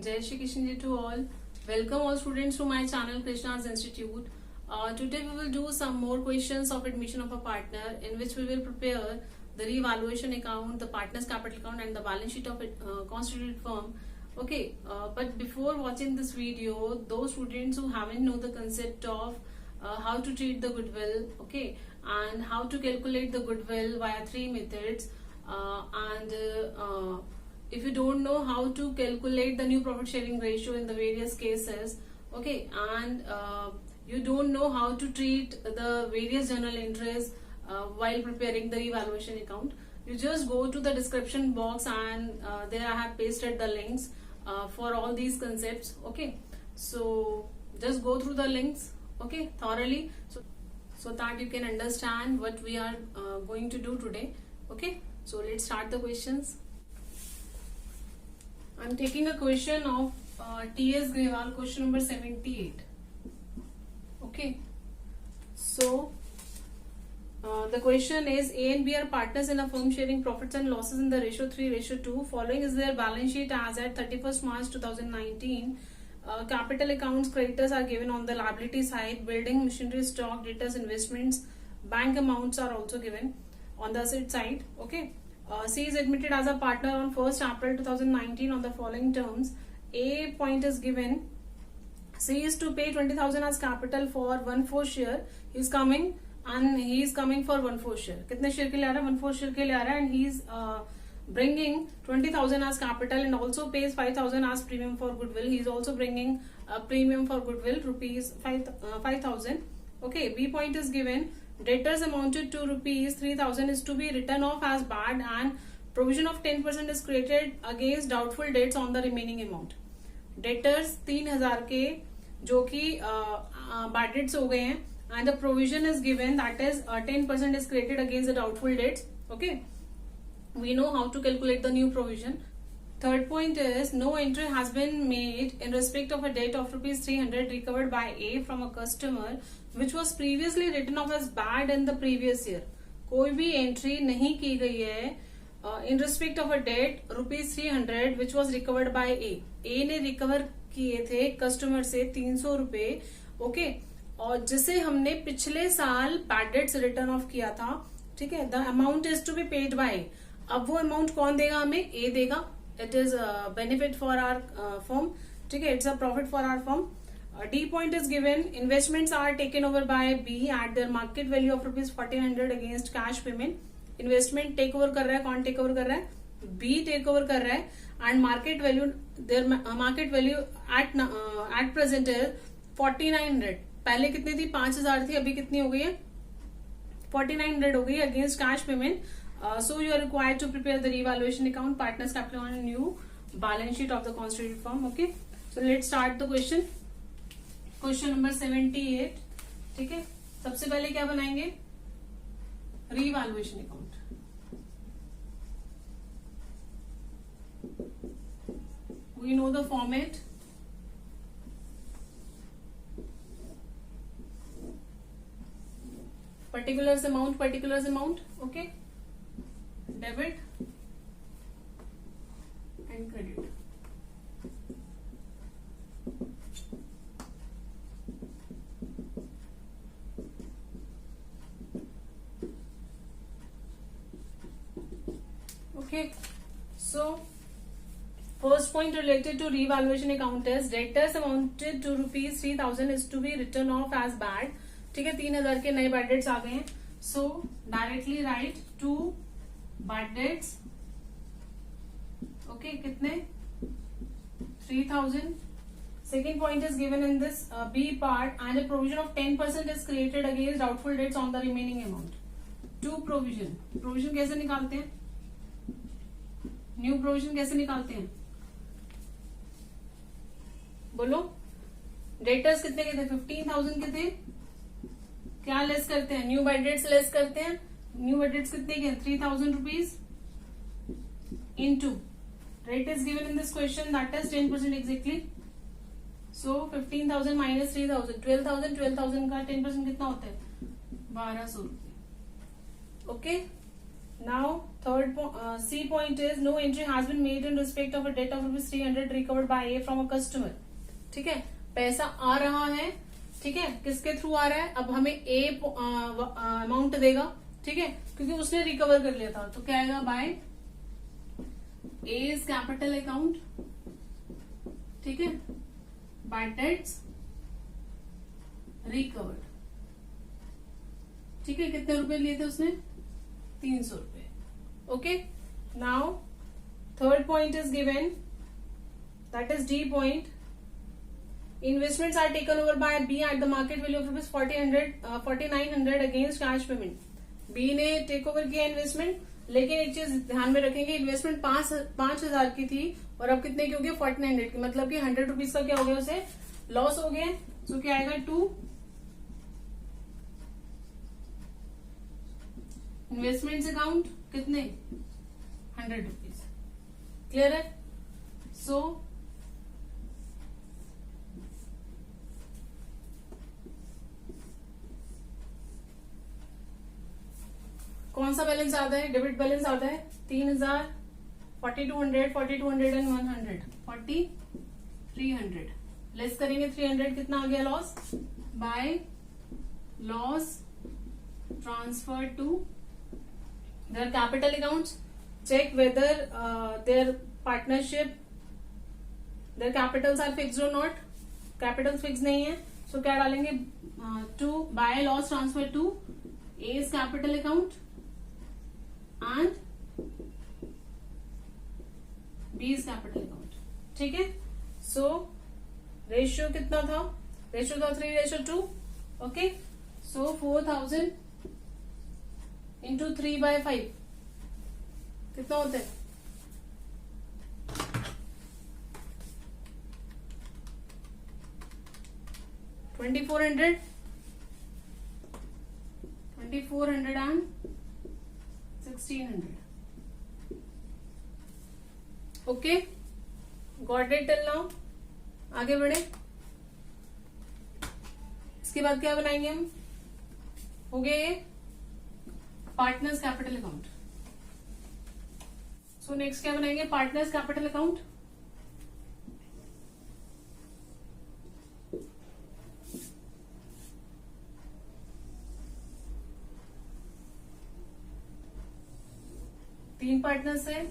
Jai Shri Krishna to all. Welcome all students to my channel Krishna's Institute. Today we will do some more questions of admission of a partner in which we will prepare the revaluation account, the partner's capital account and the balance sheet of a constituted firm. Okay, but before watching this video, those students who haven't know the concept of how to treat the goodwill, okay, and how to calculate the goodwill via three methods, if you don't know how to calculate the new profit sharing ratio in the various cases, okay, and you don't know how to treat the various journal entries while preparing the revaluation account, you just go to the description box and there I have pasted the links for all these concepts. Okay, so just go through the links, okay, thoroughly, so that you can understand what we are going to do today. Okay, so let's start the questions. I'm taking a question of T.S. Grewal, question number 78. Okay, so the question is, A and B are partners in a firm sharing profits and losses in the ratio 3:2. Following is their balance sheet as at 31st March 2019. Capital accounts, creditors are given on the liability side, building, machinery, stock, debtors, investments, bank amounts are also given on the asset side. Okay. C is admitted as a partner on 1st April 2019 on the following terms. A point is given. C is to pay 20,000 as capital for 1/4 share. He is coming for 1/4 share. कितने share के लिए आ रहा है? 1/4 share के लिए आ रहा है, and he is bringing 20,000 as capital and also pays 5,000 as premium for goodwill. He is also bringing a premium for goodwill, rupees 5,000. Okay. B point is given. Debtors amounted to rupees 3,000 is to be written off as bad and provision of 10% is created against doubtful debts on the remaining amount. Debtors 3,000 के जो कि bad debts हो गए हैं and the provision is given, that is 10% is created against the doubtful debts. Okay, we know how to calculate the new provision. Third point is, no entry has been made in respect of a debt of rupees 300 recovered by A from a customer which was previously written off as bad in the previous year. कोई भी entry नहीं की गई है in respect of a debt rupees 300 which was recovered by A. A ने recover किए थे customer से 300 रुपए, okay, और जिसे हमने पिछले साल bad debts return off किया था, ठीक है, the amount is to be paid by A. अब वो amount कौन देगा हमें? A देगा. It is a benefit for our firm. ठीक है, it's a profit for our firm. D point is given. Investments are taken over by B at their market value of rupees 1,400 against cash payment. Investment take over कर रहा है, कौन take over कर रहा है? B take over कर रहा है, and market value, their market value at present is 4,900. पहले कितनी थी? 5,000 थी, अभी कितनी हो गई है? 4,900 हो गई against cash payment. So you are required to prepare the revaluation account, partners capital and new balance sheet of the constituted firm. Okay, so let's start the question. Question number 78. ठीक है, सबसे पहले क्या बनाएंगे? Revaluation account. We know the format. Particulars amount. Okay. Debit and credit. Okay, so first point related to revaluation account is debtors amounted to rupees 3,000 is to be written off as bad. ठीक है, 3,000 के नए bad debts आ गए हैं, so directly write to bad debts. Okay, कितने? 3,000. Second point is given in this B part, and a provision of 10% is created against doubtful debts on the remaining amount. To provision कैसे निकालते हैं? New provision कैसे निकालते हैं? बोलो. Debtors कितने के थे? 15,000 के थे. क्या लेस करते हैं? न्यू बैड डेट्स लेस करते हैं. न्यू बैड डेट्स कितने के? 3,000 rupees into rate is given in this question, that is 10% exactly. So 15,000 minus 3,000, 12,000 का 10% कितना होता है? 1,200 रुपये. Okay, now Third C point is no entry has been made in respect of a debt of ₹300 recovered by A from a customer. ठीक है, पैसा आ रहा है, ठीक है, किसके थ्रू आ रहा है, अब हमें A अमाउंट देगा, ठीक है, क्योंकि उसने रिकवर कर लिया था, तो क्या आएगा, बाय A's कैपिटल अकाउंट, ठीक है, बाय डेट्स रिकवर्ड, ठीक है, कितने रुपए लिए थे उसने, 300 रुपए. Okay, now third point is given, that is D point. Investments are taken over by B at the market value of ₹4900 against cash payment. B ने टेक ओवर किया इन्वेस्टमेंट, लेकिन एक चीज ध्यान में रखेंगे, इन्वेस्टमेंट 5,000 की थी और अब कितने की हो गई, 1400 की, मतलब कि 100 रुपीज का क्या हो गया, उसे लॉस हो गया. सो क्या आएगा, 2 इन्वेस्टमेंट्स अकाउंट कितने, 100 रुपीज. क्लियर है. सो कौन सा बैलेंस आता है, डेबिट बैलेंस आता है 3000, 4200, 4200 एंड 100, 4300. लेस करेंगे 300, कितना आ गया, loss, by loss transfer to their capital accounts. Check whether their partnership, their capitals are fixed or not. Capitals fixed नहीं है, so क्या डालेंगे, to buy loss transfer to A's capital account and B's capital account. ठीक है. so ratio कितना था, ratio था 3:2. Okay, सो 4000 into 3/5 कितना होता है, 2400 and 1600. Okay, got it till now. आगे बढ़े, इसके बाद क्या बनाएंगे हम, हो गया ये partners capital account. So next क्या बनाएंगे, पार्टनर्स कैपिटल अकाउंट. तीन पार्टनर्स है,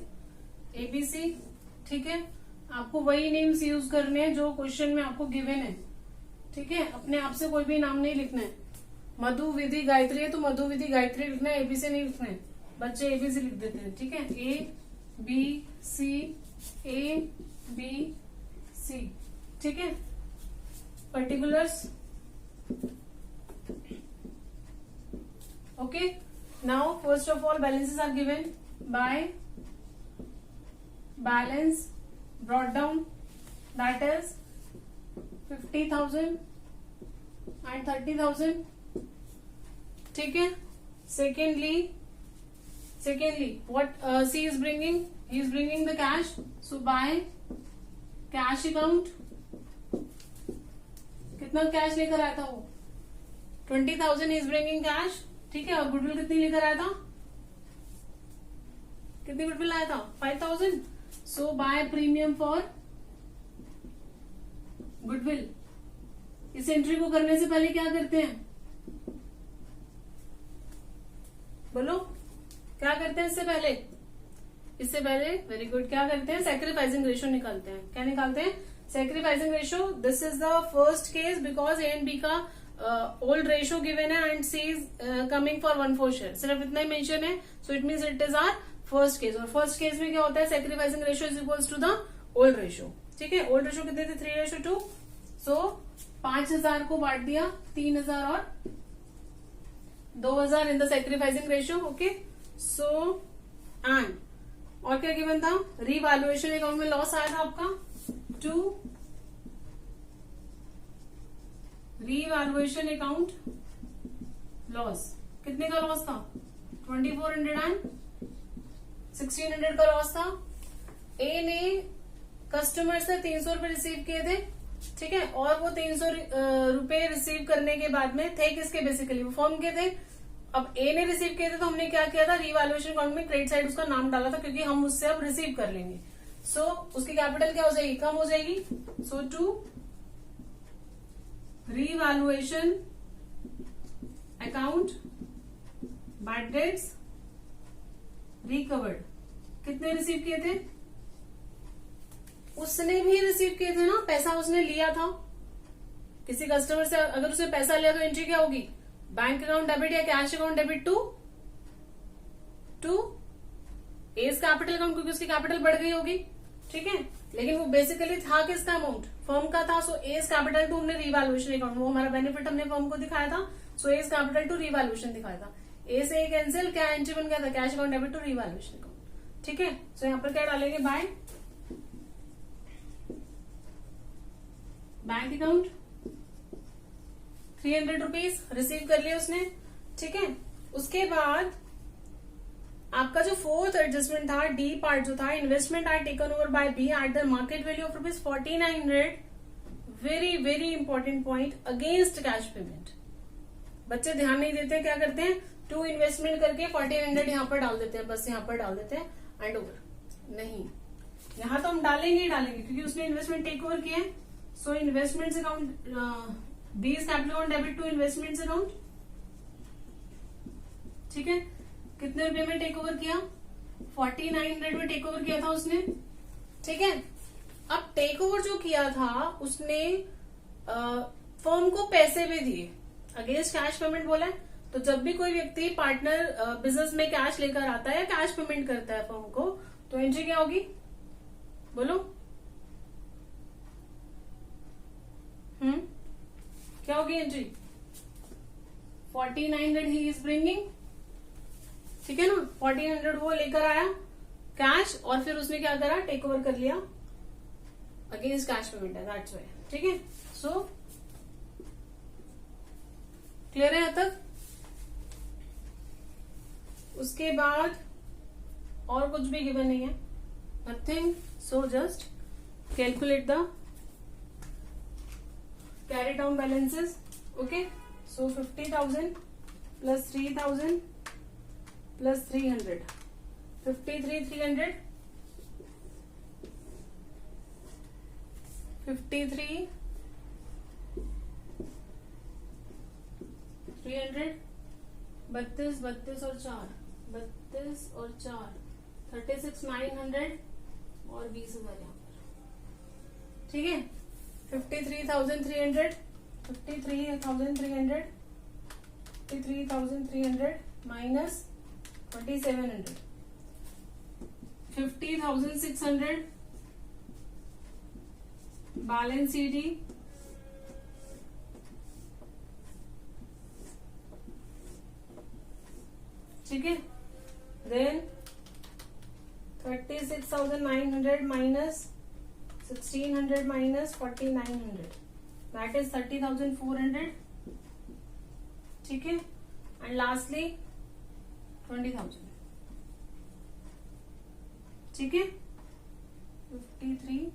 एबीसी, ठीक है. आपको वही नेम्स यूज करने हैं जो क्वेश्चन में आपको गिवन है, ठीक है. अपने आप से कोई भी नाम नहीं लिखना है. मधु, विधि, गायत्री है तो मधु, विधि, गायत्री लिखना है, एबीसी नहीं लिखना है. बच्चे एबीसी लिख देते हैं, ठीक है. A B C, A B C, ठीक है. Particulars. Okay, now first of all balances are given by balance brought down, that is 50,000 and 30,000, ठीक है. Secondly what C is bringing, he is bringing the cash, so by cash account कितना cash लेकर आया था वो, 20,000 he is bringing cash, ठीक है. और गुडविल कितनी लेकर आया था, कितनी गुडविल आया था, 5,000. So buy premium for goodwill. इस एंट्री को करने से पहले क्या करते हैं, बोलो क्या करते हैं इससे पहले, वेरी गुड, क्या करते हैं, सैक्रिफाइसिंग रेशियो निकालते हैं. क्या निकालते हैं, sacrificing ratio. This is the first case because A and B का ओल्ड रेशियो गिवन है and C is coming for 1/4 share, सिर्फ इतना ही मेंशन है. So it means it is our first case. और फर्स्ट केस में क्या होता है, sacrificing ratio is equals to the old ratio, ठीक है. ओल्ड रेशियो कितने थे, 3:2. सो 5,000 को बांट दिया, 3,000 और 2,000 in the sacrificing ratio. Okay, so and और क्या गिवन था, रीवैल्यूएशन अकाउंट में लॉस आया था आपका 2, रीवैल्यूएशन अकाउंट लॉस, कितने का लॉस था, 2400 एंड 1600 का लॉस था. ए ने कस्टमर से 300 रुपए रिसीव किए थे, ठीक है. और वो 300 रुपए रिसीव करने के बाद में थे किसके, बेसिकली वो फर्म के थे. अब ए ने रिसीव किए थे तो हमने क्या किया था, रीवैल्यूएशन अकाउंट में क्रेडिट साइड उसका नाम डाला था, क्योंकि हम उससे अब रिसीव कर लेंगे। सो उसकी कैपिटल क्या हो जाएगी, कम हो जाएगी। So to revaluation account bad debts recovered, कितने रिसीव किए थे, उसने भी रिसीव किए थे ना, पैसा उसने लिया था किसी कस्टमर से। अगर उसने पैसा लिया तो एंट्री क्या होगी, बैंक अकाउंट डेबिट या cash account debit to A's capital account, क्योंकि उसकी कैपिटल बढ़ गई होगी। ठीक है, लेकिन वो बेसिकली था किसका अमाउंट, फर्म का था। सो एज कैपिटल टू हमने रीवैल्यूएशन अकाउंट, वो हमारा बेनिफिट हमने फर्म को दिखाया था। So A's capital to revaluation दिखाया था। ए से कैंसिल, क्या एंट्री बन गया था, cash account debit to revaluation account. ठीक है, सो यहाँ पर क्या डालेंगे, by bank account 300 rupees receive कर लिया उसने। ठीक है, उसके बाद आपका जो फोर्थ एडजस्टमेंट था, डी पार्ट जो था, investment are taken over by B at the market value of rupees 4900, very very important point, against cash payment. बच्चे ध्यान नहीं देते, क्या करते हैं, टू इन्वेस्टमेंट करके 1400 यहाँ पर डाल देते हैं, बस यहाँ पर डाल देते हैं एंड ओवर। नहीं, यहाँ तो हम डालेंगे ही डालेंगे, क्योंकि उसने इन्वेस्टमेंट टेक ओवर किया है। So investment account, B is capital account debit to investment account. ठीक है, कितने रुपए में टेक ओवर किया, 4900 में टेक ओवर किया था उसने। ठीक है, अब टेक ओवर जो किया था उसने फर्म को पैसे भी दिए, अगेंस्ट कैश पेमेंट बोला है। तो जब भी कोई व्यक्ति पार्टनर बिजनेस में कैश लेकर आता है या कैश पेमेंट करता है फर्म को, तो एंट्री क्या होगी, बोलो। क्या होगी एंट्री, 4900 ही इज ब्रिंगिंग। ठीक है ना, 1400 वो लेकर आया कैश, और फिर उसने क्या करा, टेक ओवर कर लिया, अगेंस्ट कैश पेमेंट है, दैट्स व्हाई। ठीक है, सो क्लियर है यहां तक। उसके बाद और कुछ भी गिवन नहीं है, nothing. So just calculate the carry down balances. Okay, so 50,000 plus 3,000 plus 300, 53,300, 53,300, 32 और 4, 32 और 4, 36,900 और 20,000 यहाँ पर। ठीक है, 53,300, 53,300, 53,300 माइनस 2700, 50,600 बैलेंस सीडी, ठीक है। Then 36,900 minus 1,600 minus 4,900, that is 30,400। ठीक है, एंड लास्टली 20,000। ठीक है, 53,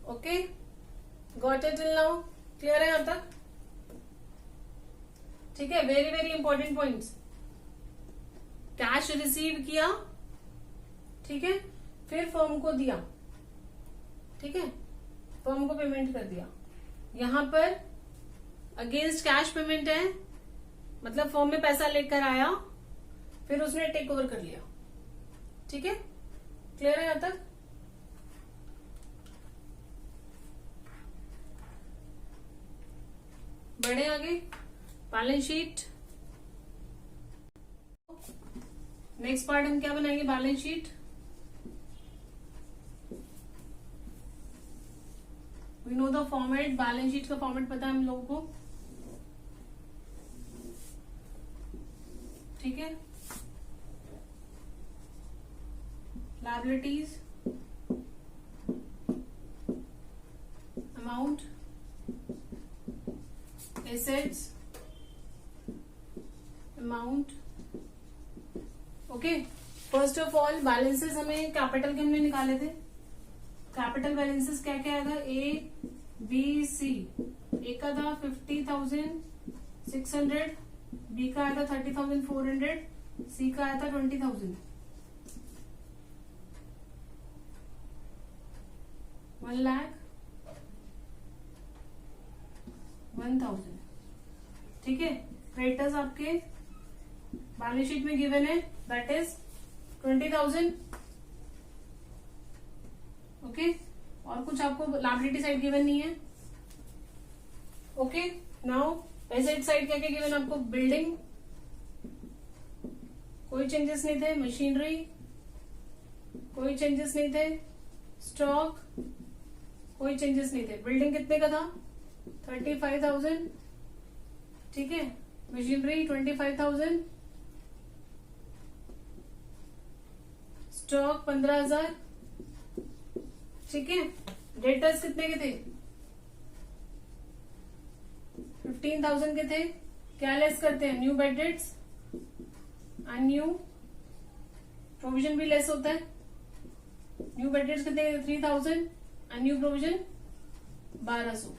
okay, got it till now, clear है यहां तक। ठीक है, very very important points. Cash receive किया, ठीक है, फिर फर्म को दिया, ठीक है, फर्म को पेमेंट कर दिया। यहां पर अगेंस्ट कैश पेमेंट है, मतलब फर्म में पैसा लेकर आया, फिर उसने टेक ओवर कर लिया। ठीक है, क्लियर है यहां तक। बढ़े आगे, बैलेंस शीट। नेक्स्ट पार्ट हम क्या बनाएंगे, balance sheet. We know the format, balance sheet का फॉर्मेट पता है हम लोगों को। ठीक है, liabilities, amount, assets, amount, okay, first of all balances हमें कैपिटल के हमने निकाले थे. कैपिटल बैलेंसेस क्या क्या आएगा, ए बी सी. ए का था 50,600, बी का आया था 30,400, सी का आया था 20,000. 1,01,000. ठीक है. क्रेडिटर्स आपके बैलेंस शीट में गिवन है, दैट इज 20,000. ओके. और कुछ आपको लायबिलिटी साइड गिवन नहीं है. ओके. नाउ एसेट साइड क्या क्या गिवन आपको, बिल्डिंग कोई चेंजेस नहीं थे, मशीनरी कोई चेंजेस नहीं थे, स्टॉक कोई चेंजेस नहीं थे. बिल्डिंग कितने का था, 35,000. ठीक है. Machinery 25,000, stock 15,000. ठीक है. डेटर्स कितने के थे, 15,000 के थे. क्या लेस करते हैं, new bad debts, new provision भी लेस होता है. न्यू बेड डेट्स कितने, 3,000, न्यू प्रोविजन 1,200.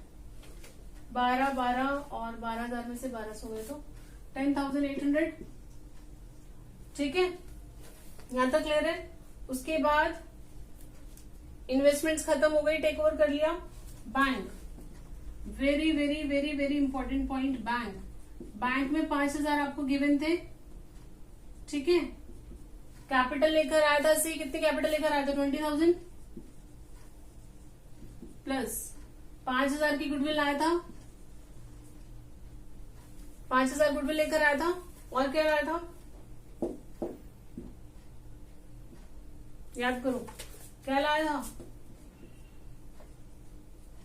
12 और 12,000 में से 1,200 हुए तो 10,800. ठीक है. यहां तक क्लियर है. उसके बाद इन्वेस्टमेंट्स खत्म हो गई, टेक ओवर कर लिया. Bank, very very very very important point, bank. Bank में 5,000 आपको गिवन थे. ठीक है. कैपिटल लेकर आया था सी, कितने कैपिटल लेकर आया था, 20,000 प्लस 5,000 की गुडविल आया था. 5,000 गुडविल लेकर आया था. और क्या आया था, याद करो क्या लाया था.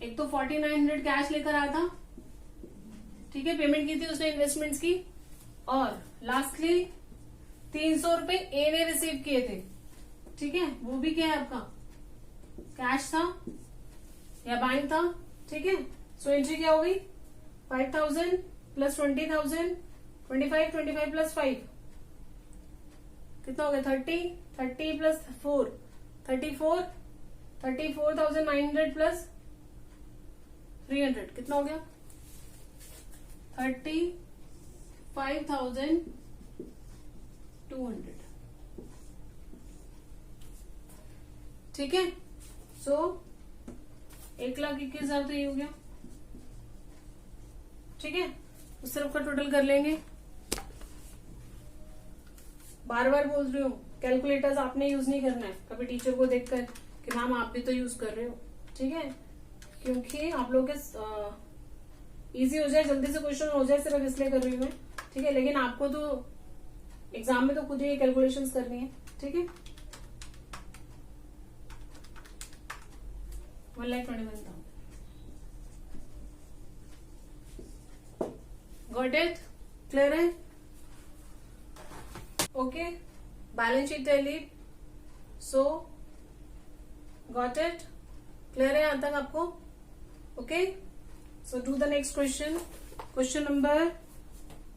एक तो 4,900 कैश लेकर आया था. ठीक है. पेमेंट की थी उसने इन्वेस्टमेंट्स की. और लास्टली 300 रुपए ए ने रिसीव किए थे. ठीक है. वो भी क्या है आपका, कैश था या बैंक था. ठीक है. सो एंट्री क्या होगी, 5,000 प्लस 20,000, 25 प्लस 5 कितना हो गया, 30 प्लस 4 34, 34,900 प्लस 300 कितना हो गया, 35,200. ठीक है. सो 1,21,000 तो ये हो गया. ठीक है. उस तरफ का टोटल कर लेंगे. बार बार बोल रही हूँ, कैलकुलेटर्स आपने यूज नहीं करना है कभी टीचर को देखकर कि मैम आप भी तो यूज कर रहे हो. ठीक है. क्योंकि आप लोग इजी हो जाए, जल्दी से क्वेश्चन हो जाए, सिर्फ इसलिए कर रही हूँ मैं. ठीक है. लेकिन आपको तो एग्जाम में तो खुद ही कैलकुलेशंस करनी है. ठीक है. 1,21,000. गॉट इट, क्लियर है. Okay. Balance sheet tally. So got it, clear है यहां तक आपको. Okay. So do the next question. Question number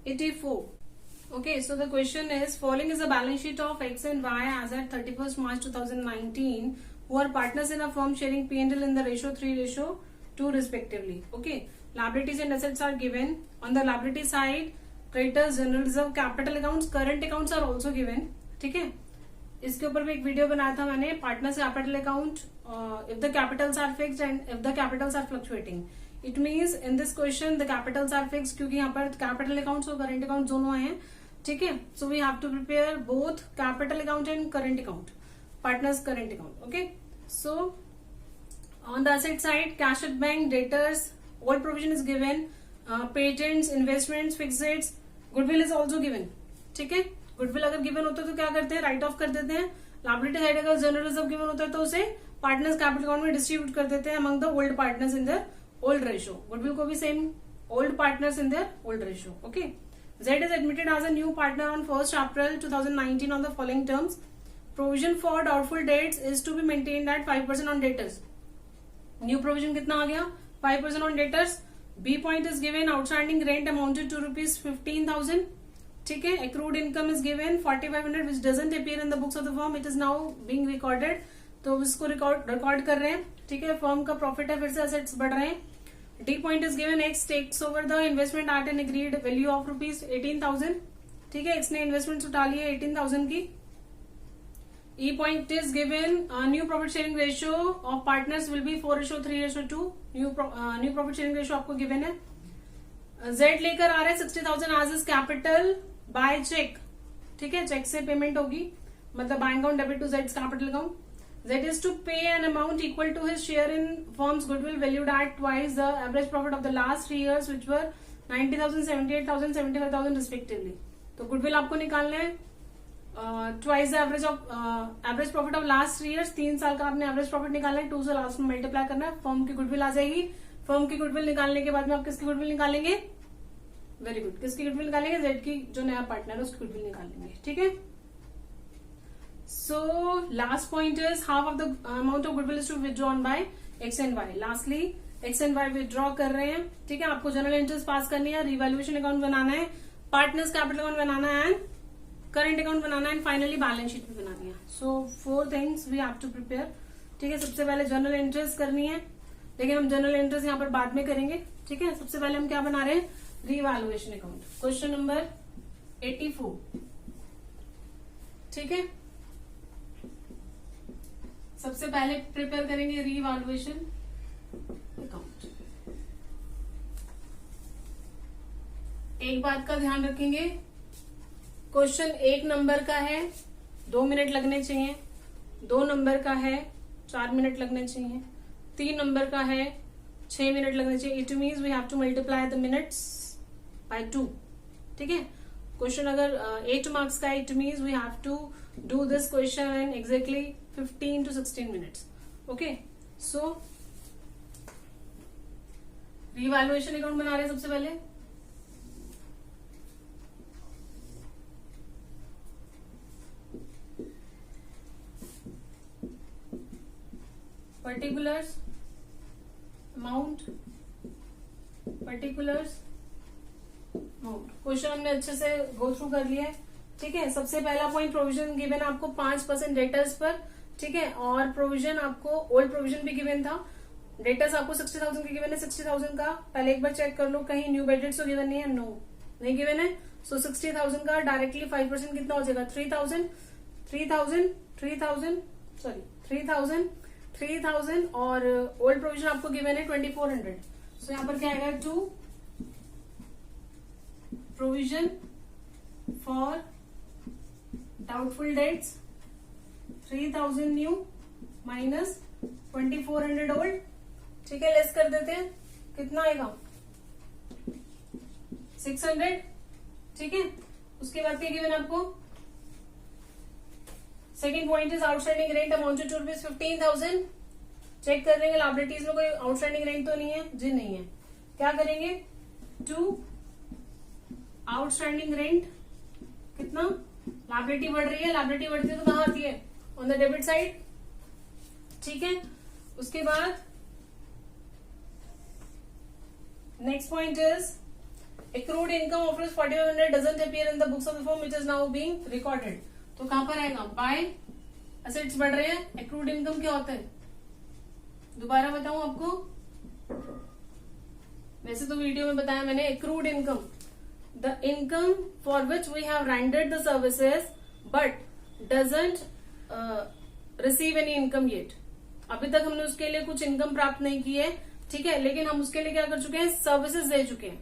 84. Okay, so the question is, following is a balance sheet of X and Y as at 31st March 2019, who are partners in a firm sharing P&L in the ratio 3:2 respectively. Okay, liabilities and assets are given. On the liability side, creditors, general reserve, capital accounts, current accounts are also given. ठीक है. इसके ऊपर भी एक video बनाया था मैंने, partners capital account, if the capitals are fixed and if the capitals are fluctuating. It means in this question the capitals are fixed, क्योंकि यहाँ पर कैपिटल अकाउंट्स और करंट अकाउंट दोनों आए हैं. ठीक है. So we have to prepare both capital account and current account, partners current account. Okay. So on the asset side, cash at bank, debtors, all provision is given, patents, investments, fixed, goodwill is also given. ठीक है. Goodwill अगर given होता है तो क्या करते हैं, right of कर देते हैं. लायबिलिटी साइड अगर जनरल रिजर्व गिवन होता है तो उसे पार्टनर्स कैपिटल अकाउंट में डिस्ट्रीब्यूट कर देते हैं among the old partners in their old ratio. Goodwill को भी same, old partners in their old ratio. Okay. Z is admitted as a new partner on 1st April 2019 on the following terms. Provision for doubtful debts is to be maintained at 5% on debtors. New provision कितना आ गया, 5% on debtors. B point is given, outstanding rent amounted to ₹15,000. ठीक है, accrued income is given 4500 which doesn't appear in the books of the firm, it is now being recorded. तो इसको record कर रहे हैं. ठीक है, फर्म का प्रॉफिट है, फिर से असेट्स बढ़ रहे हैं. D point is given, X takes over the investment at an agreed value of ₹18,000. ठीक है, एक्स ने इन्वेस्टमेंट उठा ली है 18,000 की. E point is given, new profit sharing ratio of partners will be 4:3:2. New profit sharing ratio आपको given है. Z लेकर आ रहे हैं 60,000 as is capital by cheque. ठीक है, चेक से पेमेंट होगी, मतलब बैंक अकाउंट डेबिट टू जेड्स capital account. Z is to pay an amount equal to his share in firm's goodwill valued at twice the average profit of the last 3 years which were 90,000, 78,000, 75,000 respectively. तो goodwill आपको निकालना है twice the average profit of last 3 years. 3 साल का आपने average profit निकालना है, 2 से लास्ट में मल्टीप्लाई करना है, फर्म की गुडविल आ जाएगी. फर्म की गुडविल निकालने के बाद में आप किसकी गुडविल निकालेंगे? वेरी गुड, किसकी गुडविल निकालेंगे? जेड की, जो नया पार्टनर है उसकी गुडविल निकालेंगे. ठीक है, so last point is half of the amount of goodwill is to withdrawn by x and y. lastly x and y withdraw कर रहे हैं. ठीक है, आपको जनरल एंट्रीज पास करनी है, रिवैल्यूएशन अकाउंट बनाना है, पार्टनर्स कैपिटल अकाउंट बनाना है, एंड करंट अकाउंट बनाना है, एंड फाइनली बैलेंस शीट भी बनानी है. So 4 things we have to prepare. ठीक है, सबसे पहले जनरल एंट्रीज करनी है, लेकिन हम जनरल एंट्रीज यहाँ पर बाद में करेंगे. ठीक है, सबसे पहले हम क्या बना रहे हैं? Revaluation account. Question number 84. ठीक है, सबसे पहले प्रिपेयर करेंगे रीवैल्यूएशन अकाउंट. एक बात का ध्यान रखेंगे, क्वेश्चन 1 नंबर का है, 2 मिनट लगने चाहिए. 2 नंबर का है, 4 मिनट लगने चाहिए. 3 नंबर का है, 6 मिनट लगने चाहिए. It means we have to multiply the minutes by 2. ठीक है, क्वेश्चन अगर 8 मार्क्स का है, it means we have to do this question in exactly 15 to 16 minutes. Okay, so revaluation account बना रहे हैं सबसे पहले. Particulars, amount, particulars, amount. Question हमने अच्छे से गो थ्रू कर लिया है. ठीक है, सबसे पहला पॉइंट, प्रोविजन गिवन आपको 5% डेटर्स पर. ठीक है, और प्रोविजन आपको ओल्ड प्रोविजन भी गिवन था. डेटर्स आपको 60,000 के गिवन है. 60,000 का पहले एक बार चेक कर लो, कहीं न्यू बेडेड तो गिवन नहीं है. नो, नहीं गिवन है. सो 60,000 का डायरेक्टली 5% कितना हो जाएगा? 3,000. 3,000 और ओल्ड प्रोविजन आपको गिवन है 2,400. सो यहाँ पर क्या आएगा? 2 provision for doubtful dates, 3,000 new minus 2,400 old. ठीक है, लेस कर देते हैं, कितना आएगा? 600. ठीक है, उसके बाद क्या गिवन आपको? Second point is outstanding rent amounted to rupees 15,000. Check कर लेंगे लायबिलिटीज में कोई आउटस्टैंडिंग रेंट तो नहीं है जी, नहीं है. क्या करेंगे? 2 आउटस्टैंडिंग रेंट, कितना? लायबिलिटी बढ़ रही है, लायबिलिटी बढ़ती है तो कहां आती है? On the debit side. ठीक है, उसके बाद next point is accrued income of rupees 4,500 doesn't appear in the books of the firm which is now being recorded. तो कहां पर आएगा? बाय असेट्स बढ़ रहे हैं. accrued income क्या होता है? दोबारा बताऊं आपको, वैसे तो वीडियो में बताया मैंने. accrued income, the income for which we have rendered the services but doesn't receive any income yet. अभी तक हमने उसके लिए कुछ इनकम प्राप्त नहीं की है. ठीक है, लेकिन हम उसके लिए क्या कर चुके हैं? सर्विसेज दे चुके हैं.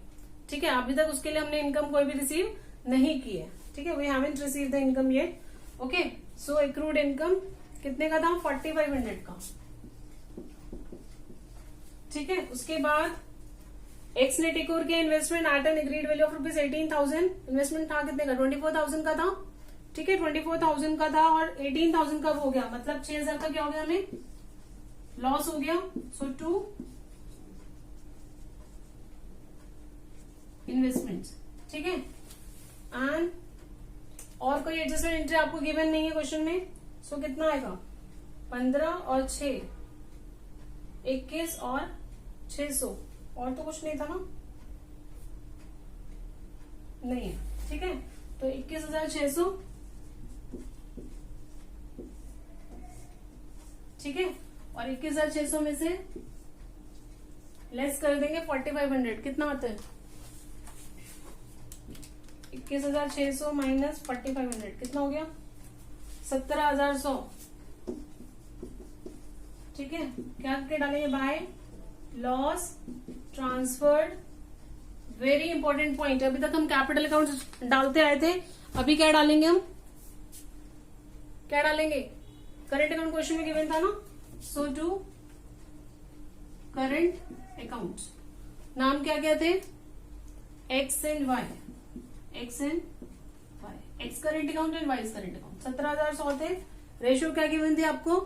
ठीक है, अभी तक उसके लिए हमने इनकम कोई भी रिसीव नहीं की है. ठीक है, we haven't receive the income yet. Okay, so accrued income कितने का था? 4,500 का. ठीक है, उसके बाद एक्स ने टेक ओवर किया investment at an agreed value of rupees 18,000. Investment था कितने का? 24,000 का था. ठीक है, 24,000 का था और 18,000 का हो गया, मतलब 6,000 का क्या हो गया? हमें लॉस हो गया. सो 2 इन्वेस्टमेंट्स. ठीक है, एंड और कोई एडजस्टमेंट एंट्री आपको गिवन नहीं है क्वेश्चन में. सो कितना आएगा? 15 और 6, 21 और 600. और तो कुछ नहीं था ना? नहीं है. ठीक है, तो 21,600, ठीक है, और 21,600 में से लेस कर देंगे 4,500, कितना आता है? 21,600 माइनस 4,500 कितना हो गया? 17,100, ठीक है। क्या करके डालेंगे? By loss transferred. Very important point, अभी तक हम कैपिटल अकाउंट डालते आए थे, अभी क्या डालेंगे हम? क्या डालेंगे? करंट अकाउंट क्वेश्चन में गिवन था ना, सो टू करंट अकाउंट, नाम क्या क्या थे? X and Y, X and Y, X current account and Y current account. 17,100 थे। रेशियो क्या गिवन थी आपको?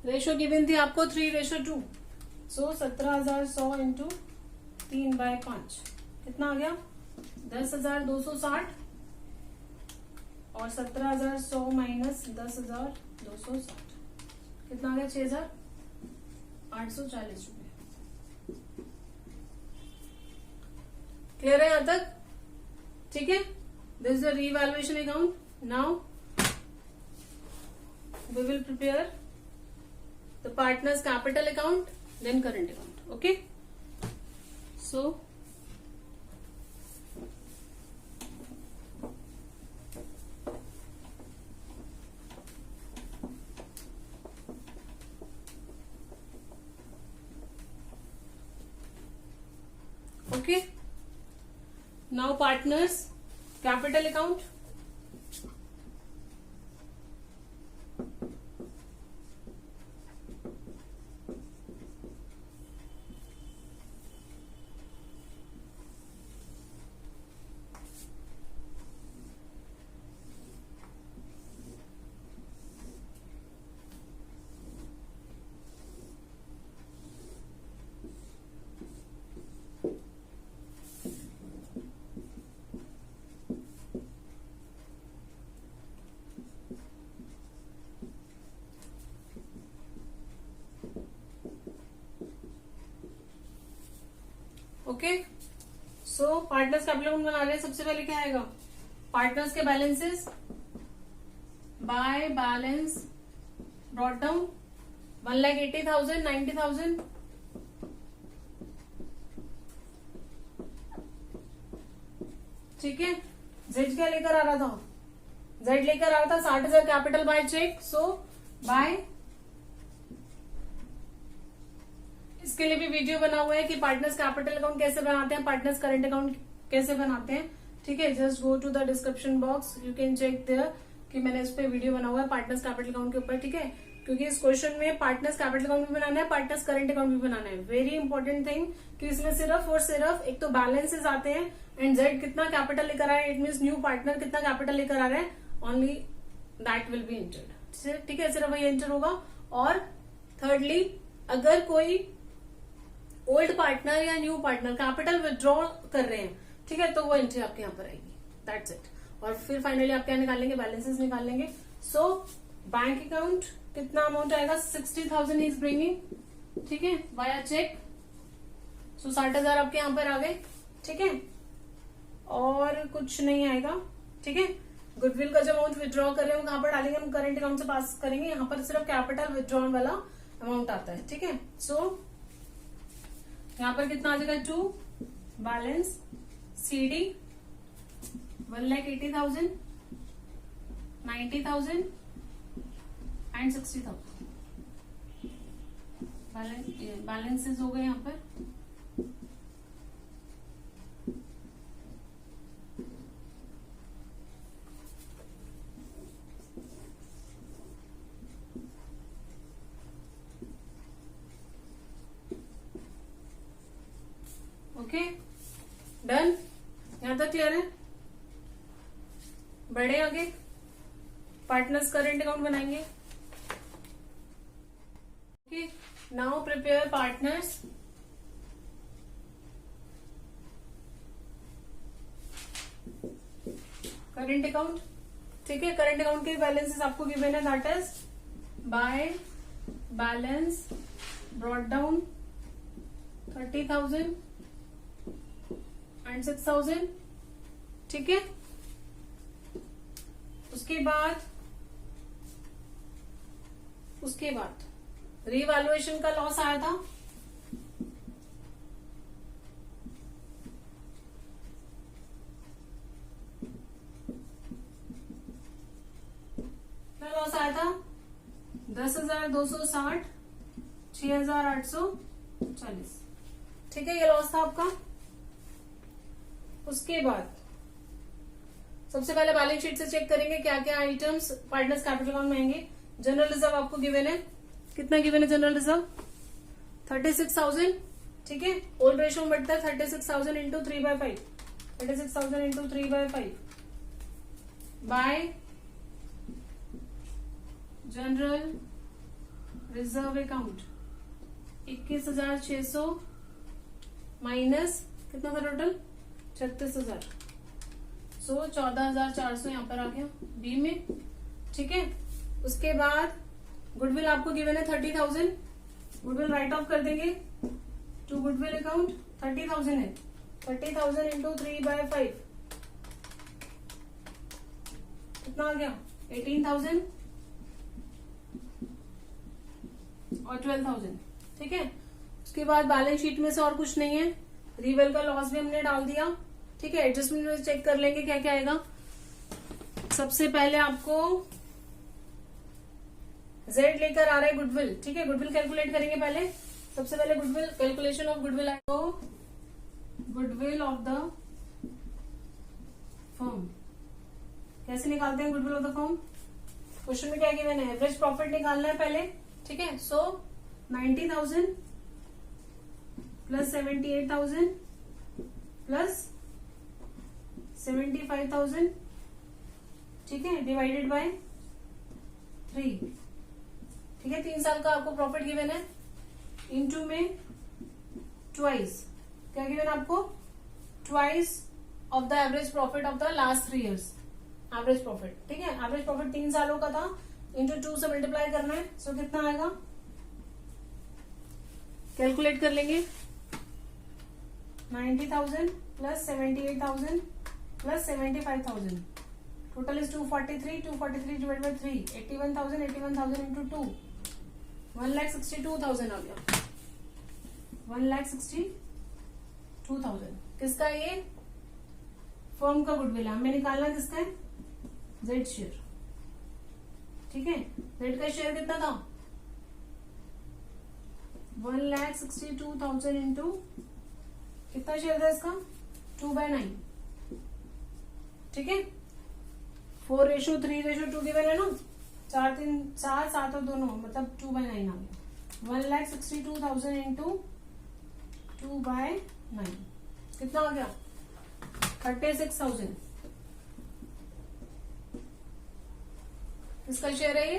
रेशियो गिवन थी आपको 3:2। सो 17,100 इंटू 3/5 कितना आ गया? 10,260, और 17,100 माइनस 10,260 कितना आ गया? 6,840 रुपए। क्लियर है यहां तक? ठीक है, this is the revaluation account. Now we will prepare the partners capital account, then current account. Okay, so okay, now partners capital account, okay. So partners capital account बना रहे हैं। सबसे पहले क्या आएगा? पार्टनर्स के balances by balance brought down 1,80,000, 90,000, ठीक है। जेड क्या लेकर आ रहा था? जेड लेकर आ रहा था 60,000 capital by cheque. So by, इसके लिए भी वीडियो बना हुआ है कि पार्टनर्स कैपिटल अकाउंट कैसे बनाते हैं, पार्टनर्स करंट अकाउंट कैसे बनाते हैं, ठीक है। Just go to the description box, you can check there कि मैंने इस पे वीडियो बना हुआ है पार्टनर्स कैपिटल अकाउंट के ऊपर, ठीक है। क्योंकि इस क्वेश्चन में पार्टनर्स कैपिटल अकाउंट भी बनाना है, पार्टनर्स करंट अकाउंट भी बनाना है। वेरी इंपॉर्टेंट थिंग कि इसमें सिर्फ और सिर्फ एक तो बैलेंसेस आते हैं एंड जेड कितना कैपिटल लेकर आया, इट मीन न्यू पार्टनर कितना कैपिटल लेकर आ रहा है, only that will be entered, ठीक है। सिर्फ वही एंटर होगा। और थर्डली, अगर कोई ओल्ड पार्टनर या न्यू पार्टनर कैपिटल विड्रॉ कर रहे हैं, ठीक है, तो वो एंट्री आपके यहाँ पर आएगी, दैट्स इट। और फिर फाइनली आप क्या निकालेंगे? बैलेंसेस निकालेंगे। सो बैंक अकाउंट कितना अमाउंट आएगा? 60,000 इज ब्रिंगिंग, ठीक है, वाया चेक। सो 60,000 आपके यहाँ पर आ गए, ठीक है, और कुछ नहीं आएगा, ठीक है। गुडविल का जो अमाउंट विड्रॉ कर रहे हैं वो कहां पर डालेंगे? हम करंट अकाउंट से पास करेंगे, यहाँ पर सिर्फ कैपिटल विड्रॉन वाला अमाउंट आता है, ठीक है। सो यहाँ पर कितना आ जाएगा? 2 बैलेंस सीडी 1,80,000, 90,000 एंड 60,000 बैलेंसेस हो गए यहाँ पर। Okay, done. यहां तक क्लियर है? बढ़े आगे, पार्टनर्स करंट अकाउंट बनाएंगे। Okay, now prepare partners current account, ठीक है। करंट अकाउंट के बैलेंसेस आपको गिवन है, that is by balance brought down 30,000 and 6,000, ठीक है। उसके बाद रीवैल्यूएशन का लॉस आया था, क्या लॉस आया था? 10,260, 6,840, ठीक है, ये लॉस था आपका। उसके बाद सबसे पहले बैलेंस शीट से चेक करेंगे क्या क्या आइटम्स पार्टनर्स कैपिटल अकाउंट में आएंगे। जनरल रिजर्व आपको गिवन है, कितना गिवन है जनरल रिजर्व? 36,000, ठीक है। ओल्ड रेशियो में बढ़ता है 36,000 into 3/5, 36,000 into 3/5 bye general reserve account 21,600 minus कितना था टोटल? 36,000, सो 14,400 यहाँ पर आ गया बी में, ठीक है। उसके बाद गुडविल आपको गिवन है 30,000, गुडविल राइट ऑफ कर देंगे टू गुडविल अकाउंट। 30,000 है, 30,000 इंटू 3/5 कितना आ गया? 18,000 और 12,000, ठीक है। उसके बाद बैलेंस शीट में से और कुछ नहीं है, रीवेल का लॉस भी हमने डाल दिया, ठीक है। एडजस्टमेंट में चेक कर लेंगे क्या क्या आएगा। सबसे पहले आपको जेड लेकर आ रहा है गुडविल, ठीक है। गुडविल कैलकुलेट करेंगे पहले, सबसे पहले गुडविल कैलकुलेशन ऑफ गुडविल है, तो गुडविल ऑफ द फर्म कैसे निकालते हैं? Goodwill of the firm question में क्या गिवन है? एवरेज प्रॉफिट निकालना है पहले, ठीक है। सो 90,000 प्लस 78,000 प्लस 75,000, ठीक है, डिवाइडेड बाय 3, ठीक है। 3 साल का आपको प्रॉफिट गिवन है, इनटू में ट्वाइस, क्या गिवन आपको? Twice of the average profit of the last 3 years, average profit, ठीक है। एवरेज प्रॉफिट 3 सालों का था, इंटू 2 से मल्टीप्लाई करना है, सो कितना आएगा? कैलकुलेट कर लेंगे। 90,000 plus 78,000 plus 75,000, total is 243, 243 divide by 3, 81,000, 81,000 into 2, 1,62,000 आ गया, 1,62,000। किसका? ये फर्म का गुडविल है, हमें निकालना किसका है? जेड शेयर, ठीक है। जेड का शेयर कितना था? 1,62,000 इंटू कितना शेयर था इसका? 2/9, ठीक है। 4:3:2 गिवन है ना, 4 7 और 2 9, मतलब 2/9 आ गया। 1,62,000 इंटू 2/9 कितना आ गया? 36,000। किसका शेयर है ये?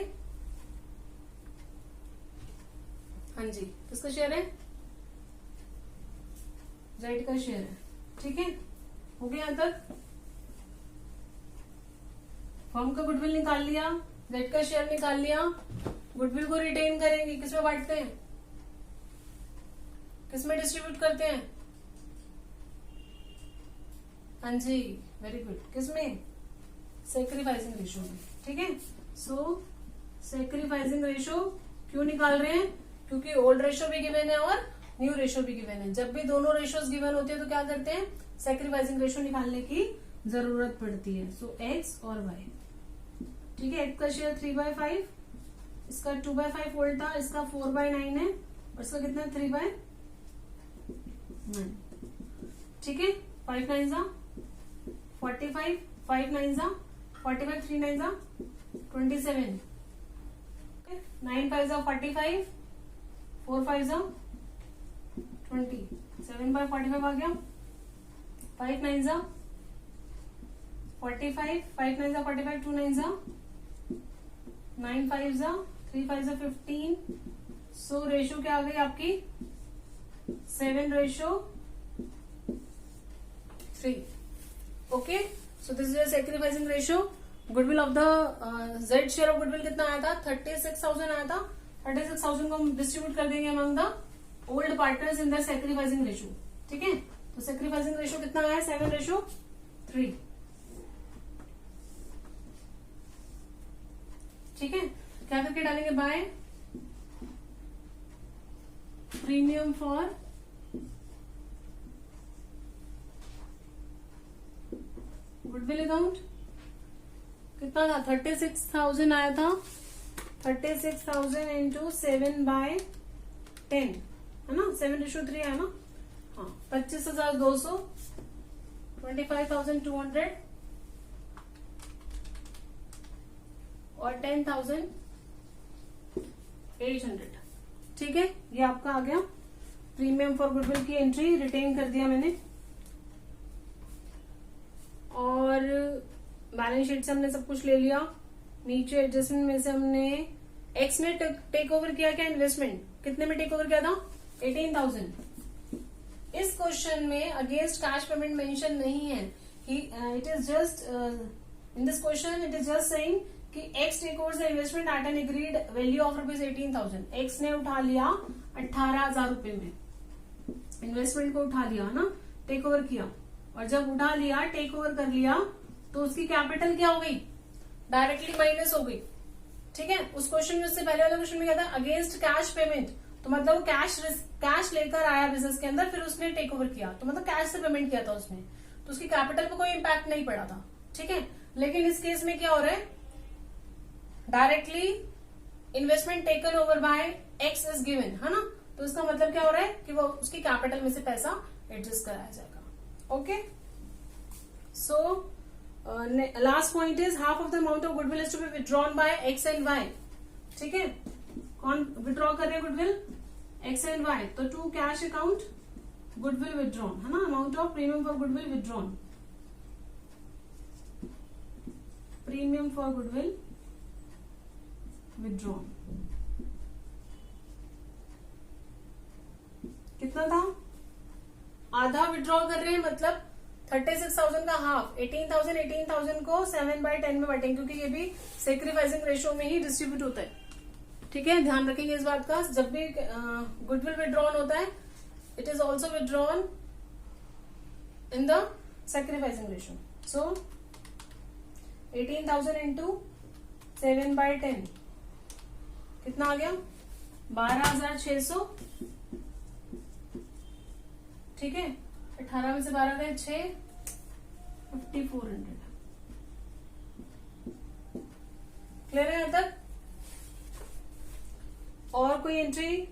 हाँ जी, किसका शेयर है? जेड का शेयर है, ठीक है। हो गया यहां तक? फर्म का गुडविल निकाल लिया, जेड का शेयर निकाल लिया, गुडविल को रिटेन करेंगे, किसमें बांटते हैं? किसमें डिस्ट्रीब्यूट करते हैं? हाँ जी, वेरी गुड, किसमें? सैक्रिफाइसिंग रेशियो में, ठीक है। सो सैक्रिफाइसिंग रेशियो क्यों निकाल रहे हैं? क्योंकि ओल्ड रेशियो भी गिवन है और न्यू रेशियो भी गिवन है। जब भी दोनों रेशियोज गिवन होते हैं तो क्या करते हैं? सैक्रिफाइसिंग रेशियो निकालने की जरूरत पड़ती है। सो एक्स और वाई, ठीक है। एक्स का शेयर 3/5, इसका 2/5 वोल्ट था, इसका 4/9 है, और इसका कितना? 3/9, ठीक है। 5 9 45, 5 9 45, 3 9 27, 9 5 45, 4 5 20, 7/45 आ गया। 5 9 45, 5 9 45, 2 9 9 5 3 5 15। सो रेशियो क्या आ गई आपकी? 7:3। Okay, so this is sacrificing ratio. Goodwill of the Z share of goodwill कितना आया था? 36,000 आया था। 36,000 को हम डिस्ट्रीब्यूट कर देंगे among the old partners in the sacrificing ratio, ठीक है। तो सैक्रिफाइसिंग रेशियो कितना आया? 7:3। ठीक है, क्या करके डालेंगे, by premium for goodwill account. कितना था, 36,000 आया था, 36,000 इंटू 7/10 है ना, 7:3 है ना, हाँ 25,200, 25,200 और 10,800। ठीक है, ये आपका आ गया प्रीमियम फॉर गुडविल की एंट्री, रिटेन कर दिया मैंने। और बैलेंस शीट से हमने सब कुछ ले लिया। नीचे एडजस्टमेंट में से हमने एक्स में टेक ओवर किया, क्या इन्वेस्टमेंट, कितने में टेक ओवर किया था, 18,000। इस क्वेश्चन में अगेंस्ट कैश पेमेंट मेंशन नहीं है, it is just in this question it is just saying कि X take over the investment at an agreed value of ₹18,000। X ने उठा लिया 18,000 रुपए में, इन्वेस्टमेंट को उठा लिया ना, टेक ओवर किया, और जब उठा लिया, टेक ओवर कर लिया, तो उसकी कैपिटल क्या हो गई, डायरेक्टली माइनस हो गई। ठीक है, उस क्वेश्चन में, उससे पहले वाला क्वेश्चन में क्या था, अगेंस्ट कैश पेमेंट, तो मतलब कैश लेकर आया बिजनेस के अंदर, फिर उसने टेक ओवर किया, तो मतलब कैश से पेमेंट किया था उसने, तो उसकी कैपिटल पे कोई इम्पैक्ट नहीं पड़ा था। ठीक है, लेकिन इस केस में क्या हो रहा है, directly investment taken over bye x is given, है ना, तो इसका मतलब क्या हो रहा है कि वो उसकी कैपिटल में से पैसा एडजस्ट कराया जाएगा। Okay, so last point is half of the amount of goodwill is to be withdrawn by X and Y. ठीक है, कौन विथड्रॉ कर रहे हैं गुडविल, एक्स एंड वाई, तो to cash account goodwill withdrawn, है ना, amount of premium for goodwill withdrawn, premium for goodwill withdrawn कितना था, आधा विथड्रॉ कर रहे हैं, मतलब 36,000 का हाफ, 18,000 को 7/10 में बांटेंगे, क्योंकि ये भी सेक्रीफाइसिंग रेशियो में ही डिस्ट्रीब्यूट होता है। ठीक है, ध्यान रखेंगे इस बात का, जब भी गुडविल विथड्रॉन होता है, it is also withdrawn in the sacrificing ratio. So 18,000 into 7/10 कितना आ गया, 12,600। ठीक है, 18 में से 12 गए 6, 5,400। क्लियर है यहाँ तक, और कोई एंट्री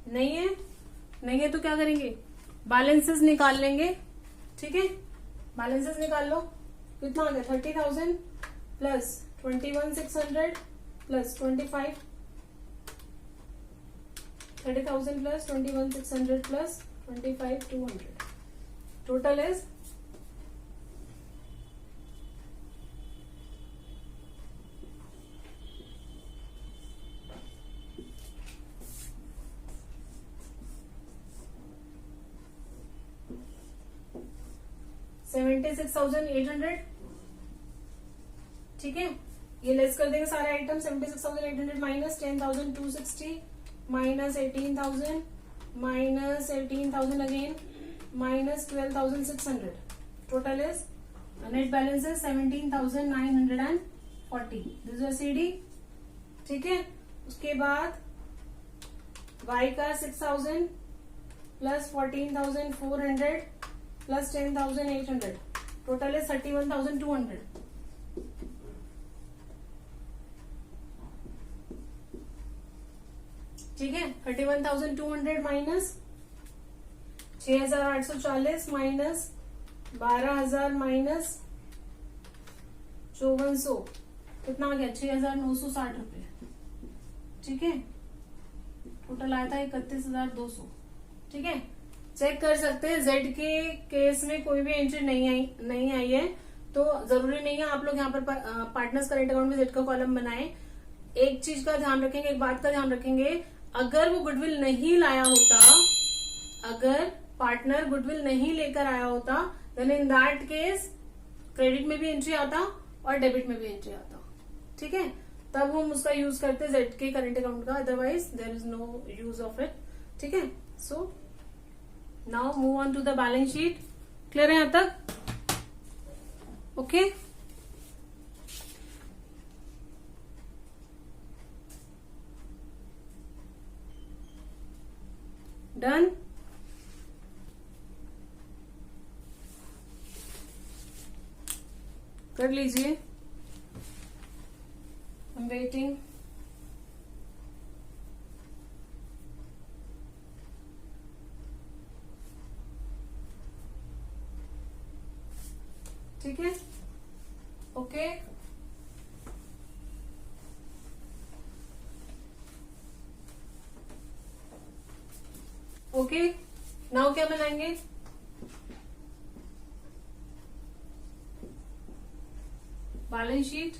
नहीं है, नहीं है तो क्या करेंगे, बैलेंसेस निकाल लेंगे। ठीक है, बैलेंसेस निकाल लो, कितना आ गया, 30,000 plus 21,600 plus 25, 30,000 plus 21,600 plus 25,200, total is 76,800। ठीक है, ये लेस कर देंगे सारे item, 76,800 minus 10,260 minus 18,000 minus 18,000 again minus 12,600, total is net balance is 17,940, this is CD। ठीक है, उसके बाद y का 6,000 प्लस 14,400 प्लस 10,800, टोटल is 31,200। ठीक है, 31,200 माइनस 6,840 माइनस 12,000 माइनस 5400, कितना आ गया, 6,960 रुपए। ठीक है, टोटल आया था 31,200। ठीक है, चेक कर सकते हैं, जेड के केस में कोई भी एंट्री नहीं आई है, तो जरूरी नहीं है आप लोग यहाँ पर पार्टनर्स करेंट अकाउंट में जेड का कॉलम बनाएं। एक चीज का ध्यान रखेंगे, एक बात का ध्यान रखेंगे, अगर वो गुडविल नहीं लाया होता, अगर पार्टनर गुडविल नहीं लेकर आया होता, then in that case credit में भी एंट्री आता और डेबिट में भी एंट्री आता। ठीक है, तब हम उसका यूज करते जेड के करेंट अकाउंट का, otherwise there is no use of it. ठीक है, so now move on to the balance sheet. Clear है यहां तक, ओके। डन. कर लीजिए. I am waiting. ठीक है. ओके. ओके. नाउ क्या बनाएंगे? Balance sheet.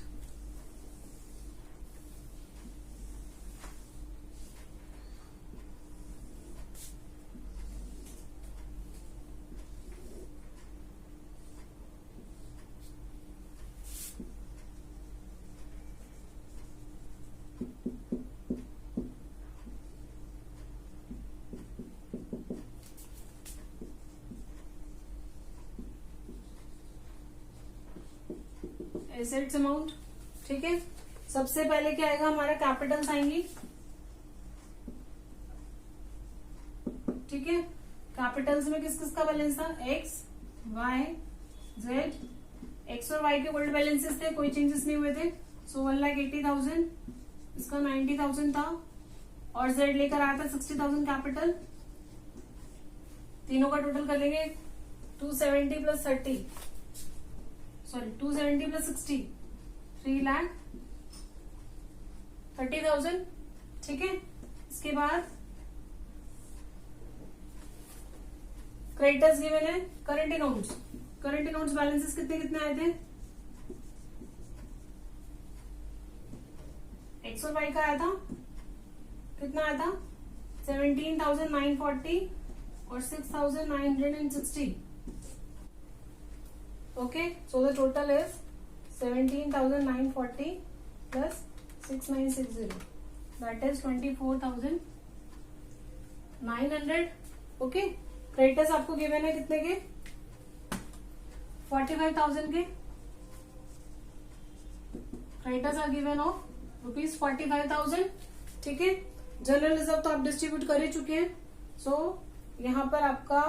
Assets amount. ठीक है. सबसे पहले क्या आएगा? हमारा कैपिटल्स आएंगी. ठीक है. कैपिटल्स में किस किस का बैलेंस था? X, Y, Z. एक्स और वाई के ओल्ड बैलेंसेस थे, कोई चेंजेस नहीं हुए थे. सो 1,80,000. इसका 90,000 था. और जेड लेकर आया था 60,000 कैपिटल. तीनों का टोटल कर लेंगे. 270 प्लस 30, सॉरी 270 प्लस 60, 3,30,000. ठीक है. इसके बाद क्रेडिटर्स गिवन है. Current accounts. Current accounts balances कितने कितने आए थे? एक्स और वाई का आया था. कितना आया था? 17,940 और 6,960. Okay, so the total is 17,940 plus 6,960. That is 24,900. Okay, creditors आपको गिवन है कितने के? 45,000 के. creditors are given of rupees 45,000. ठीक है. जनरल रिजर्व तो आप डिस्ट्रीब्यूट कर ही चुके हैं. सो यहाँ पर आपका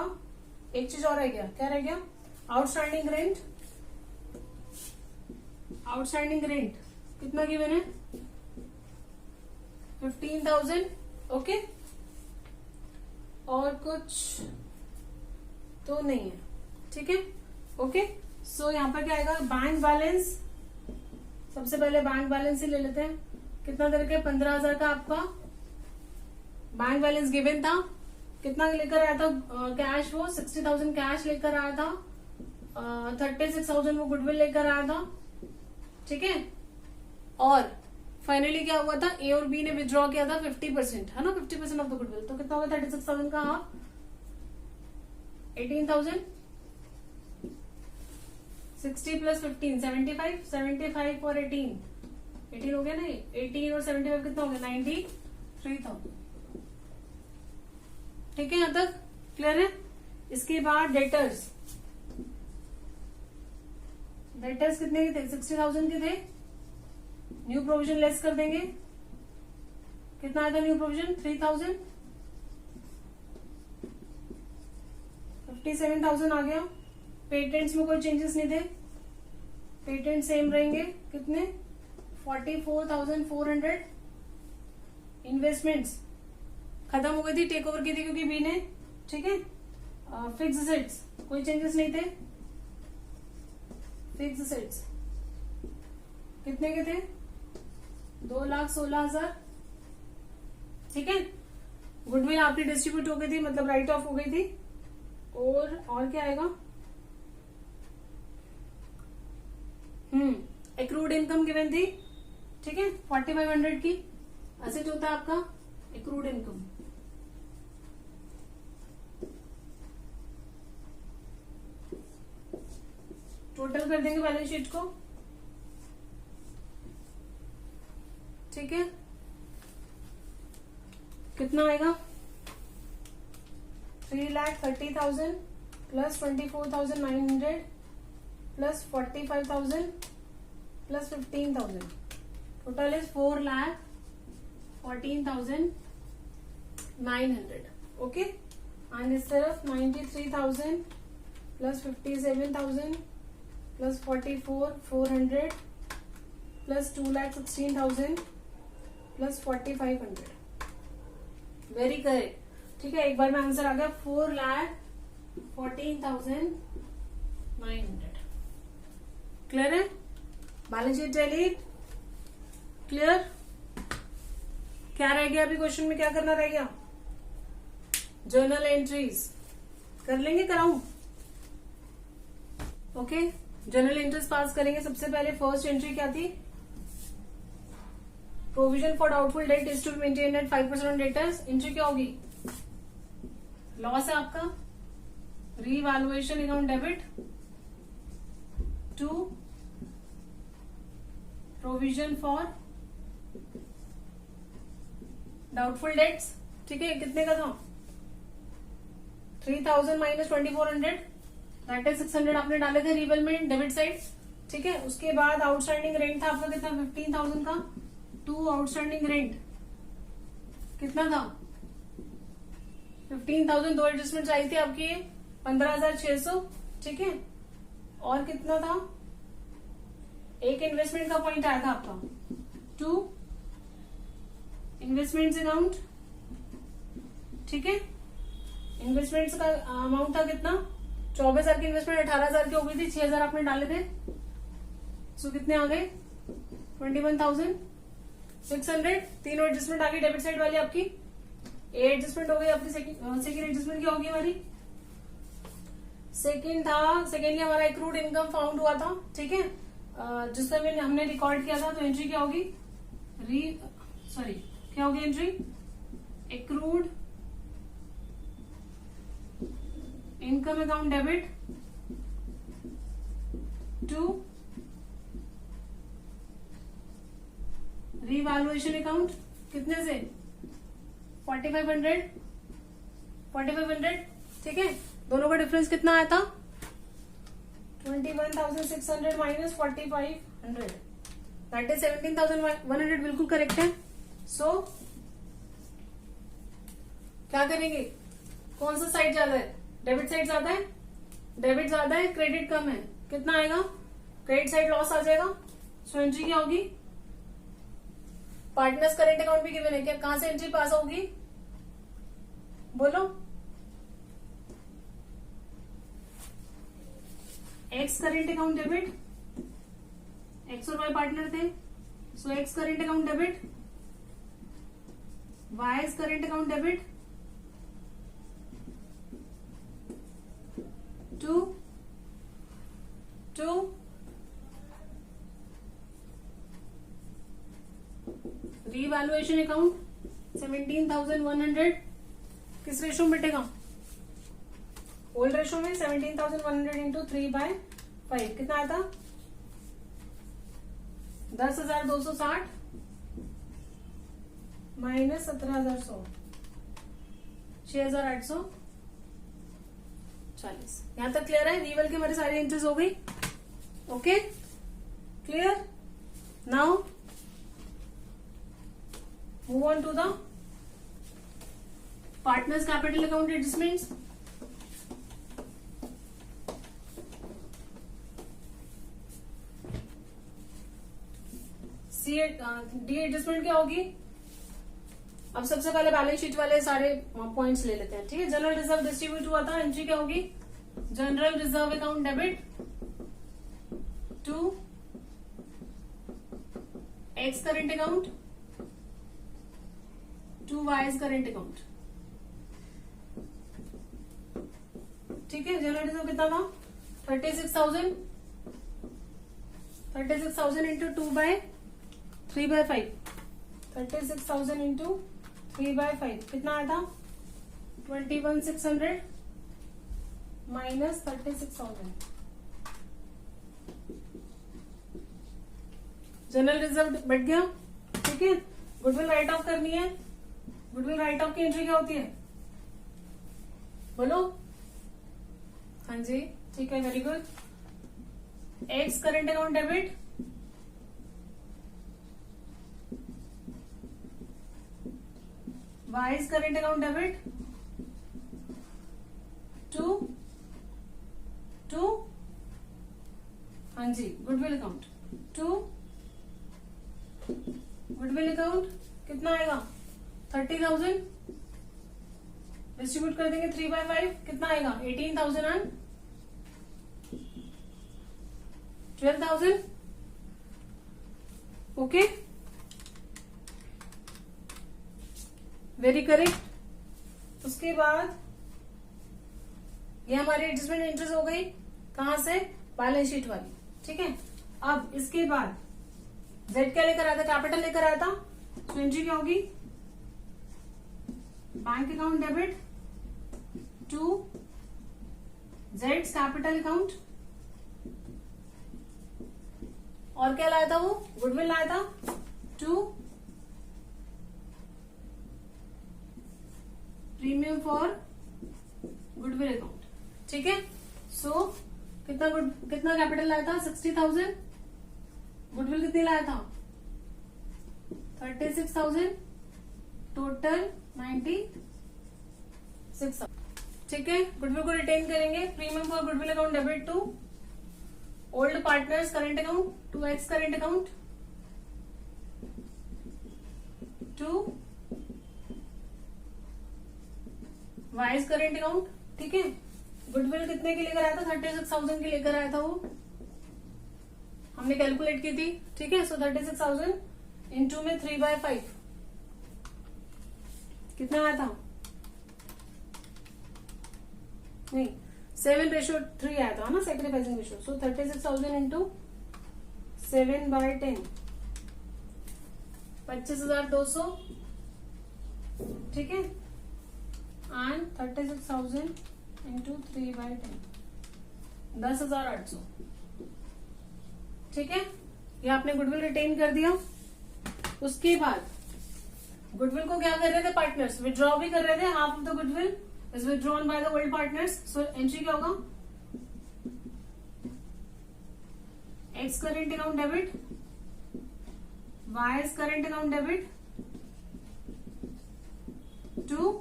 एक चीज और रह गया. क्या रह गया? Outstanding rent. आउटस्टैंडिंग रेंट कितना गिवन है? 15,000. ओके. और कुछ तो नहीं है. ठीक है. ओके. सो यहाँ पर क्या आएगा? Bank balance. सबसे पहले बैंक बैलेंस ही ले लेते हैं. कितना करके? 15,000 का आपका बैंक बैलेंस गिवन था. कितना लेकर आया था कैश? वो 60,000 कैश लेकर आया था. 36,000 वो गुडविल लेकर आया था. ठीक है. और फाइनली क्या हुआ था? ए और बी ने विड्रॉ किया था 50%, है ना? 50% ऑफ द गुडविल. तो कितना होगा? 36,000 का हाफ 18,000. 60 प्लस 15 75. 75 और 18 हो गया ना? 18 और 75 कितना हो गया? 93,000. ठीक है. यहां तक क्लियर है? इसके बाद डेटर्स. डेटर्स कितने के थे? 60,000 के थे. न्यू प्रोविजन लेस कर देंगे. कितना आएगा न्यू प्रोविजन? 3,000. 57,000 आ गया. पेटेंट्स में कोई चेंजेस नहीं थे. पेटेंट सेम रहेंगे. कितने? 44,400. इन्वेस्टमेंट्स खत्म हो गई थी, टेक ओवर की थी क्योंकि बी ने. ठीक है. फिक्स एसेट्स कोई चेंजेस नहीं थे. फिक्स एसेट्स कितने के थे? 2,16,000. ठीक है. गुडविल आपकी डिस्ट्रीब्यूट हो गई थी, मतलब राइट ऑफ हो गई थी. और क्या आएगा? एक्रूड इनकम गिवन थी. ठीक है. 4,500 की एसेट होता है आपका एक्रूड इनकम. टोटल कर देंगे बैलेंस शीट को. ठीक है. कितना आएगा? 3,30,000 plus 24,900 plus 45,000 plus 15,000. Total is 4,14,900. Okay, and इस तरफ 93,000 plus 57,000 plus 44,400 plus 2,16,000 plus 4,500. Very correct. ठीक है, एक बार में आंसर आ गया 4,14,900. क्लियर है? Balance sheet tally clear? क्या रह गया अभी क्वेश्चन में? क्या करना रह गया? जर्नल एंट्रीज कर लेंगे, कराऊं? ओके, जर्नल एंट्रीज पास करेंगे. सबसे पहले फर्स्ट एंट्री क्या थी? Provision for doubtful debt is to be maintain at 5% on debtors. Entry क्या होगी? लॉस है आपका. Revaluation account debit to provision for doubtful debts. ठीक है, कितने का था? 3,000 माइनस 2,400 दैट इज 600 आपने डाले थे रीवेलमेंट डेबिट साइड. ठीक है, उसके बाद आउटस्टैंडिंग रेंट था आपका कितना? 15,000 का. टू आउटस्टैंडिंग रेंट कितना था? 15,000. दो एडजस्टमेंट आई थी आपकी 15,600. ठीक है, और कितना था? एक इन्वेस्टमेंट का पॉइंट आया था आपका. To investments account. ठीक है, इन्वेस्टमेंट्स का अमाउंट था कितना? 24,000 की इन्वेस्टमेंट 18,000 की हो गई थी. 6,000 आपने डाले थे. सो कितने आ गए? 21,600. तीनों एडजस्टमेंट आ गई डेबिट साइड वाली आपकी. ए एडजस्टमेंट हो गई आपकी. सेकेंड एडजस्टमेंट क्या होगी हमारी? सेकेंड था, सेकेंडली हमारा एक्रूड इनकम फाउंड हुआ था. ठीक है, जिसका हमने रिकॉर्ड किया था. तो एंट्री क्या होगी? क्या होगी entry? Accrued income account debit to revaluation account. कितने से? 4,500. ठीक है, दोनों का डिफरेंस कितना आया था? 21,600 माइनस 4,500 दैट इज 17,100. बिल्कुल करेक्ट है. सो क्या करेंगे? कौन सा साइड ज्यादा है? डेबिट साइड ज्यादा है. डेबिट ज्यादा है, क्रेडिट कम है. कितना आएगा? क्रेडिट साइड लॉस आ जाएगा. सो एंट्री क्या होगी? पार्टनर्स करेंट अकाउंट भी गिवन है क्या? कहां से एंट्री पास होगी? बोलो. X current account debit. X और वाई पार्टनर थे. So X current account debit. Y current account debit to revaluation account 17,100. किस रेशो में बैठेगा? ओल्ड रेशो में. 17,100 इंटू 3/5 कितना आया था? 10,260 माइनस 17,100 6,840. यहां तक क्लियर है? रीवल की हमारी सारी एंट्रीज हो गई. Okay, clear. Now move on to the partners capital account adjustments. D adjustment क्या होगी? अब सबसे पहले बैलेंस शीट वाले सारे पॉइंट्स ले लेते हैं. ठीक है, जनरल रिजर्व डिस्ट्रीब्यूट हुआ था. एंट्री क्या होगी? General reserve account debit to X current account to Y current account. ठीक है, जनरल रिजर्व कितना था? 36,000 इंटू 2/3/5. 36,000 इंटू 3/5 कितना आया था? 21,600 माइनस 36,000. जनरल रिजर्व बैठ गया. ठीक है, गुडविल राइट ऑफ करनी है. गुडविल राइट ऑफ की एंट्री क्या होती है? बोलो. हाँ जी, ठीक है, very good. X current account debit Y current account debit हाँ जी, goodwill account to goodwill account कितना आएगा 30,000, डिस्ट्रीब्यूट कर देंगे 3/5, कितना आएगा 18,000 एंड 12,000. Okay, very correct. उसके बाद ये हमारी एडजस्टमेंट एंट्रीज हो गई, कहां से, बैलेंस शीट वाली. ठीक है, अब इसके बाद जेड क्या लेकर आया था, कैपिटल लेकर आया था. तो एंट्री क्या होगी, बैंक अकाउंट डेबिट टू जेड्स कैपिटल अकाउंट. और क्या लाया था वो, गुडविल लाया था to premium for goodwill account. ठीक है, सो कितना कैपिटल लाया था 60,000, गुडविल कितनी लाया था 36,000, टोटल 96,000. ठीक है, गुडविल को रिटेन करेंगे. Premium for goodwill account debit to old partners current account, to X current account, to Y's current account. ठीक है, गुडविल कितने के लेकर आया था 36,000 के लेकर आया था वो, हमने कैलकुलेट की थी. ठीक है, सो 36,000 इंटू में 3/5 कितना आया था, नहीं 7:3 आया था ना, सेक्रीफाइसिंग रेशियो. सो 36,000 इंटू 7/10 25,200. ठीक है, एंड 36,000 इंटू 3/10 10,800. ठीक है, ये आपने गुडविल रिटेन कर दिया. उसके बाद गुडविल को क्या कर रहे थे पार्टनर्स, विड्रॉ भी कर रहे थे. Half of the goodwill is withdrawn by the old partners. So entry क्या होगा, X current account debit, Y current account debit to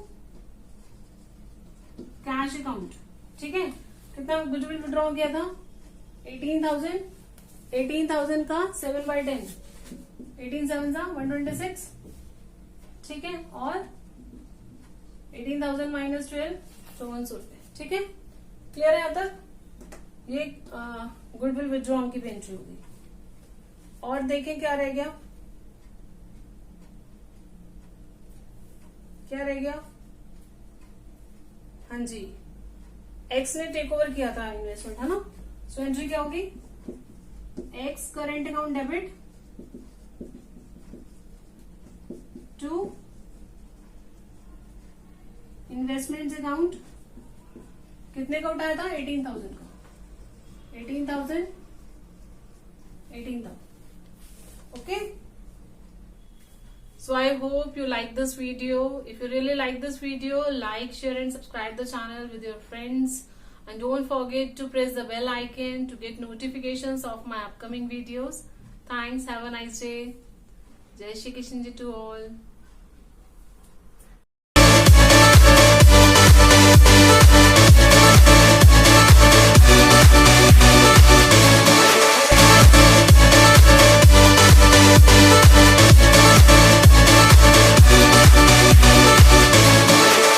cash account. ठीक है, कितना गुडविल विड्रॉ किया था 18,000. 18,000 का 7/10, 18/7 126. ठीक है, और 18,000 माइनस 12 5400 रुपए. ठीक है, क्लियर है यहां तक. ये गुडविल विड्रॉन की भी एंट्री होगी. और देखें क्या रह गया, क्या रह गया, हाँ जी, एक्स ने टेक ओवर किया था इन्वेस्टमेंट, है ना. सो एंट्री क्या होगी, X current account debit to investment account. कितने का उठाया था 18,000 का, 18,000 18,000. Okay, so I hope you like this video. If you really like this video, like, share and subscribe the channel with your friends, and don't forget to press the bell icon to get notifications of my upcoming videos. Thanks, have a nice day. Jai Shri Krishna ji to all.